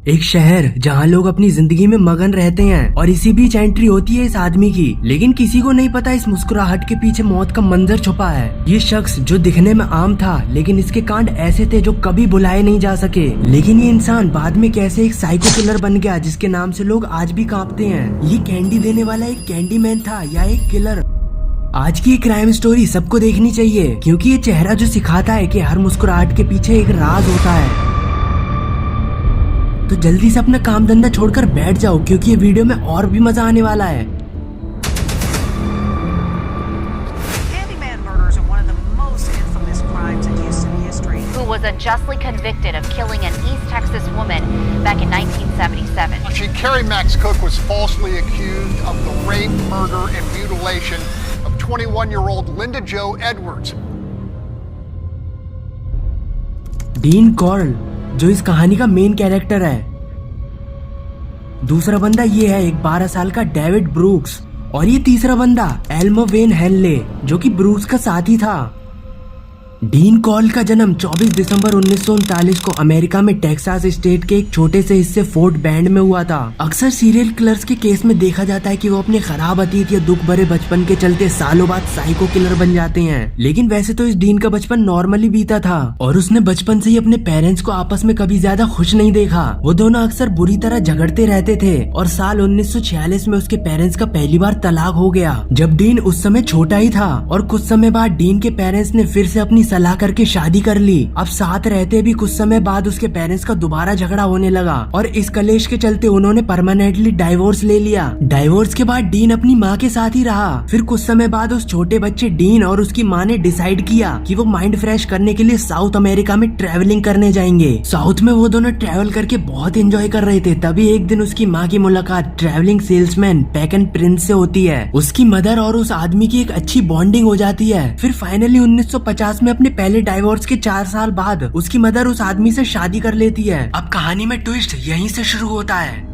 एक शहर जहाँ लोग अपनी जिंदगी में मगन रहते हैं और इसी बीच एंट्री होती है इस आदमी की। लेकिन किसी को नहीं पता इस मुस्कुराहट के पीछे मौत का मंजर छुपा है। ये शख्स जो दिखने में आम था, लेकिन इसके कांड ऐसे थे जो कभी भुलाए नहीं जा सके। लेकिन ये इंसान बाद में कैसे एक साइको किलर बन गया जिसके नाम से लोग आज भी कांपते हैं। ये कैंडी देने वाला एक कैंडी मैन था या एक किलर? आज की क्राइम स्टोरी सबको देखनी चाहिए, क्योंकि ये चेहरा जो सिखाता है कि हर मुस्कुराहट के पीछे एक राज होता है। तो जल्दी से अपना काम धंधा छोड़कर बैठ जाओ, क्योंकि ये वीडियो में और भी मजा आने वाला है। Who was unjustly convicted of killing an East Texas woman back in 1977. Carrie Max Cook was falsely accused of the rape, murder, and mutilation of 21-year-old Linda Jo Edwards. Dean curl जो इस कहानी का main character है। दूसरा बंदा ये है एक 12 साल का डेविड ब्रूक्स, और ये तीसरा बंदा एल्मो वेन हेनले जो कि ब्रूक्स का साथी था। डीन कॉल का जन्म 24 दिसंबर 1939 को अमेरिका में टेक्सास स्टेट के एक छोटे से हिस्से फोर्ट बेंड में हुआ था। अक्सर सीरियल किलर्स के केस में देखा जाता है कि वो अपने खराब अतीत या दुख भरे बचपन के चलते सालों बाद साइको किलर बन जाते हैं। लेकिन वैसे तो इस डीन का बचपन नॉर्मली बीता था और उसने बचपन से ही अपने पेरेंट्स को आपस में कभी ज्यादा खुश नहीं देखा। वो दोनों अक्सर बुरी तरह झगड़ते रहते थे और साल 1946 में उसके पेरेंट्स का पहली बार तलाक हो गया, जब डीन उस समय छोटा ही था। और कुछ समय बाद डीन के पेरेंट्स ने फिर से अपनी सलाह करके शादी कर ली। अब साथ रहते भी कुछ समय बाद उसके पेरेंट्स का दोबारा झगड़ा होने लगा और इस कलेश के चलते उन्होंने परमानेंटली डाइवोर्स ले लिया। डाइवोर्स के बाद डीन अपनी माँ के साथ ही रहा। फिर कुछ समय बाद उस छोटे बच्चे डीन और उसकी माँ ने डिसाइड किया कि वो माइंड फ्रेश करने के लिए साउथ अमेरिका में ट्रेवलिंग करने जाएंगे। साउथ में वो दोनों ट्रेवल करके बहुत एंजॉय कर रहे थे। तभी एक दिन उसकी माँ की मुलाकात ट्रेवलिंग सेल्समैन पैकन प्रिंस से होती है। उसकी मदर और उस आदमी की एक अच्छी बॉन्डिंग हो जाती है। फिर फाइनली 1950 में अपने पहले डाइवोर्स के 4 साल बाद उसकी मदर उस आदमी से शादी कर लेती है। अब कहानी में ट्विस्ट यहीं से शुरू होता है।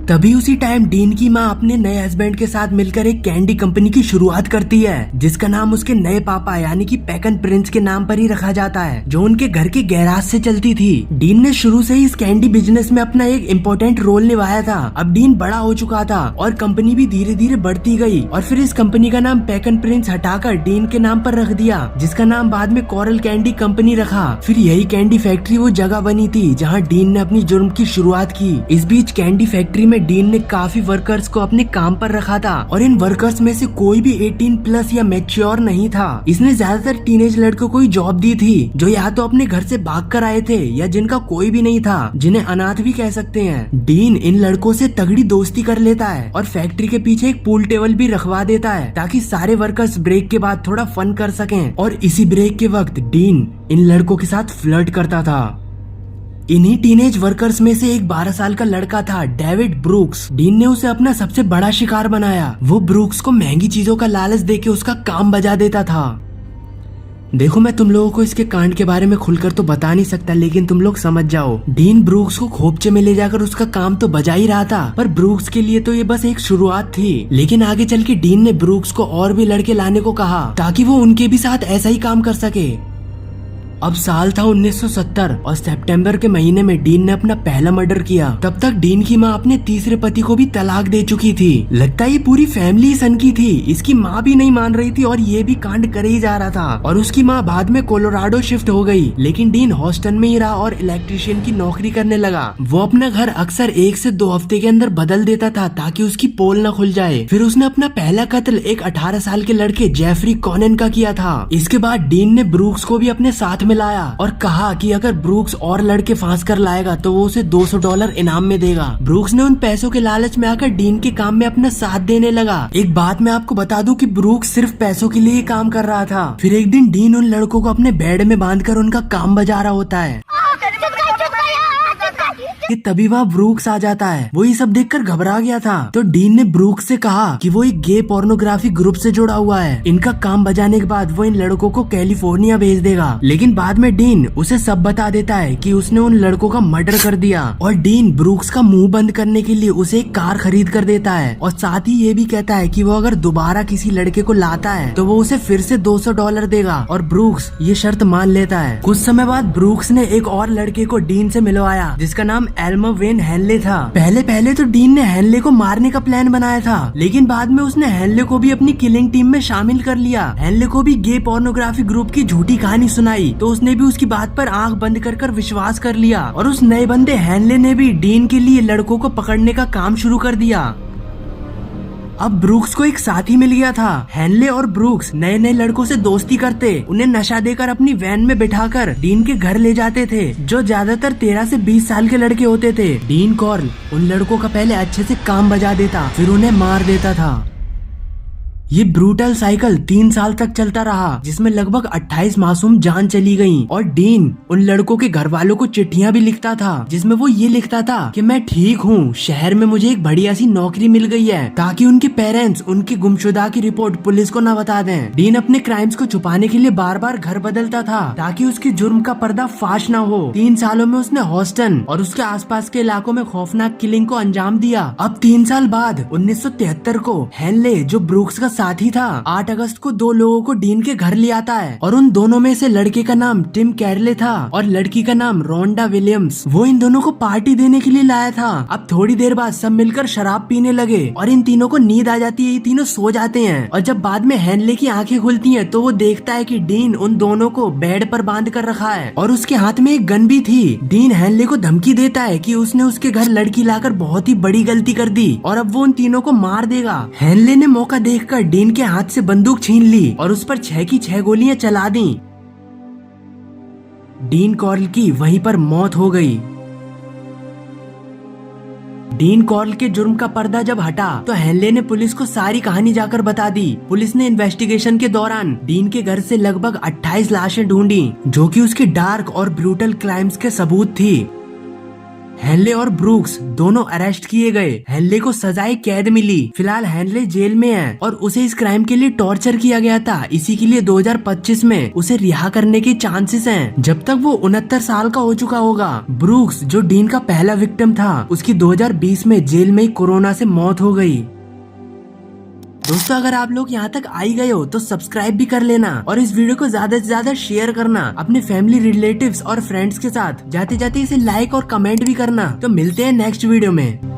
तभी उसी टाइम डीन की माँ अपने नए हस्बैंड के साथ मिलकर एक कैंडी कंपनी की शुरुआत करती है, जिसका नाम उसके नए पापा यानी कि पैकन प्रिंस के नाम पर ही रखा जाता है, जो उनके घर के गैराज से चलती थी। डीन ने शुरू से ही इस कैंडी बिजनेस में अपना एक इम्पोर्टेंट रोल निभाया था। अब डीन बड़ा हो चुका था और कंपनी भी धीरे धीरे बढ़ती गई और फिर इस कंपनी का नाम पैकन प्रिंस हटाकर डीन के नाम पर रख दिया, जिसका नाम बाद में कोरल कैंडी कंपनी रखा। फिर यही कैंडी फैक्ट्री वो जगह बनी थी जहाँ डीन ने अपनी जुर्म की शुरुआत की। इस बीच कैंडी फैक्ट्री में डीन ने काफी वर्कर्स को अपने काम पर रखा था और इन वर्कर्स में से कोई भी 18 प्लस या मैच्योर नहीं था। इसने ज्यादातर टीनेज लड़कों को ही जॉब दी थी जो या तो अपने घर से भाग कर आए थे या जिनका कोई भी नहीं था, जिन्हें अनाथ भी कह सकते हैं। डीन इन लड़कों से तगड़ी दोस्ती कर लेता है और फैक्ट्री के पीछे एक पूल टेबल भी रखवा देता है ताकि सारे वर्कर्स ब्रेक के बाद थोड़ा फन कर सकें। और इसी ब्रेक के वक्त डीन इन लड़कों के साथ फ्लर्ट करता था। इन्हीं टीनेज वर्कर्स में से एक 12 साल का लड़का था डेविड ब्रूक्स। डीन ने उसे अपना सबसे बड़ा शिकार बनाया। वो ब्रूक्स को महंगी चीजों का लालच देके उसका काम बजा देता था। देखो, मैं तुम लोगों को इसके कांड के बारे में खुलकर तो बता नहीं सकता, लेकिन तुम लोग समझ जाओ। डीन ब्रूक्स को खोपचे में ले जाकर उसका काम तो बजा ही रहा था, पर ब्रूक्स के लिए तो ये बस एक शुरुआत थी। लेकिन आगे चल के डीन ने ब्रूक्स को और भी लड़के लाने को कहा ताकि वो उनके भी साथ ऐसा ही काम कर सके। अब साल था 1970 और सितंबर के महीने में डीन ने अपना पहला मर्डर किया। तब तक डीन की माँ अपने तीसरे पति को भी तलाक दे चुकी थी। लगता है ये पूरी फैमिली सनकी थी। इसकी माँ भी नहीं मान रही थी और ये भी कांड करे ही जा रहा था। और उसकी माँ बाद में कोलोराडो शिफ्ट हो गई, लेकिन डीन हॉस्टन में ही रहा और इलेक्ट्रिशियन की नौकरी करने लगा। वो अपना घर अक्सर 1 से 2 हफ्ते के अंदर बदल देता था ताकि उसकी पोल न खुल जाए। फिर उसने अपना पहला कत्ल एक 18 साल के लड़के जेफरी कॉनन का किया था। इसके बाद डीन ने ब्रूक्स को भी अपने साथ मिलाया और कहा कि अगर ब्रूक्स और लड़के फांस कर लाएगा तो वो उसे $200 इनाम में देगा। ब्रूक्स ने उन पैसों के लालच में आकर डीन के काम में अपना साथ देने लगा। एक बात मैं आपको बता दूं कि ब्रूक्स सिर्फ पैसों के लिए ही काम कर रहा था। फिर एक दिन डीन उन लड़कों को अपने बेड में बांधकर उनका काम बजा रहा होता है। कि तभी वहाँ ब्रूक्स आ जाता है। वो ये सब देखकर घबरा गया था। तो डीन ने ब्रूक्स से कहा कि वो एक गे पोर्नोग्राफी ग्रुप से जुड़ा हुआ है। इनका काम बजाने के बाद वो इन लड़कों को कैलिफोर्निया भेज देगा। लेकिन बाद में डीन उसे सब बता देता है कि उसने उन लड़कों का मर्डर कर दिया। और डीन ब्रूक्स का मुंह बंद करने के लिए उसे एक कार खरीद कर देता है और साथ ही ये भी कहता है कि वो अगर दोबारा किसी लड़के को लाता है तो वो उसे फिर से $200 देगा। और ब्रूक्स ये शर्त मान लेता है। कुछ समय बाद ब्रूक्स ने एक और लड़के को डीन से मिलवाया जिसका नाम एल्मर वेन हेनले था। पहले तो डीन ने हेनले को मारने का प्लान बनाया था, लेकिन बाद में उसने हेनले को भी अपनी किलिंग टीम में शामिल कर लिया। हेनले को भी गे पोर्नोग्राफी ग्रुप की झूठी कहानी सुनाई तो उसने भी उसकी बात पर आंख बंद कर विश्वास कर लिया। और उस नए बंदे हेनले ने भी डीन के लिए लड़कों को पकड़ने का काम शुरू कर दिया। अब ब्रूक्स को एक साथी मिल गया था। हेनले और ब्रूक्स नए नए लड़कों से दोस्ती करते, उन्हें नशा देकर अपनी वैन में बिठाकर डीन के घर ले जाते थे, जो ज्यादातर 13 से 20 साल के लड़के होते थे। डीन कॉर्ल उन लड़कों का पहले अच्छे से काम बजा देता, फिर उन्हें मार देता था। ये ब्रूटल साइकिल 3 साल तक चलता रहा, जिसमें लगभग 28 मासूम जान चली गयी। और डीन उन लड़कों के घर वालों को चिट्ठियां भी लिखता था, जिसमें वो ये लिखता था कि मैं ठीक हूँ, शहर में मुझे एक बढ़िया सी नौकरी मिल गई है, ताकि उनके पेरेंट्स उनकी गुमशुदा की रिपोर्ट पुलिस को न बता दें। डीन अपने क्राइम्स को छुपाने के लिए बार बार घर बदलता था, ताकि उसके जुर्म का पर्दा फाश न हो। 3 सालों में उसने हॉस्टन और उसके आसपास के इलाकों में खौफनाक किलिंग को अंजाम दिया। अब 3 साल बाद 1973 को हेनले, जो ब्रूक्स का साथी था, 8 अगस्त को 2 लोगों को डीन के घर ले आता है। और उन दोनों में से लड़के का नाम टिम कैरले था और लड़की का नाम रोंडा विलियम्स। वो इन दोनों को पार्टी देने के लिए लाया था। अब थोड़ी देर बाद सब मिलकर शराब पीने लगे और इन तीनों को नींद आ जाती है। ये तीनों सो जाते हैं और जब बाद में हेनले की आंखें खुलती हैं तो वो देखता है कि डीन उन दोनों को बेड पर बांध कर रखा है और उसके हाथ में एक गन भी थी। डीन हेनले को धमकी देता है कि उसने उसके घर लड़की लाकर बहुत ही बड़ी गलती कर दी और अब वो उन तीनों को मार देगा। हेनले ने मौका देखकर डीन के हाथ से बंदूक छीन ली और उस पर 6 की 6 गोलियां चला दी। डीन कॉर्ल की वहीं पर मौत हो गई। डीन कॉर्ल के जुर्म का पर्दा जब हटा तो हेनले ने पुलिस को सारी कहानी जाकर बता दी। पुलिस ने इन्वेस्टिगेशन के दौरान डीन के घर से लगभग 28 लाशें ढूंढी, जो कि उसके डार्क और ब्रूटल क्राइम्स के सबूत थी। हेनले और ब्रूक्स दोनों अरेस्ट किए गए। हेनले को सजाए कैद मिली। फिलहाल हेनले जेल में है और उसे इस क्राइम के लिए टॉर्चर किया गया था। इसी के लिए 2025 में उसे रिहा करने के चांसेस हैं, जब तक वो 69 साल का हो चुका होगा। ब्रूक्स, जो डीन का पहला विक्टिम था, उसकी 2020 में जेल में कोरोना से मौत हो गई। दोस्तों, अगर आप लोग यहाँ तक आई गए हो तो सब्सक्राइब भी कर लेना और इस वीडियो को ज्यादा से ज्यादा शेयर करना अपने फैमिली, रिलेटिव्स और फ्रेंड्स के साथ। जाते जाते इसे लाइक और कमेंट भी करना। तो मिलते हैं नेक्स्ट वीडियो में।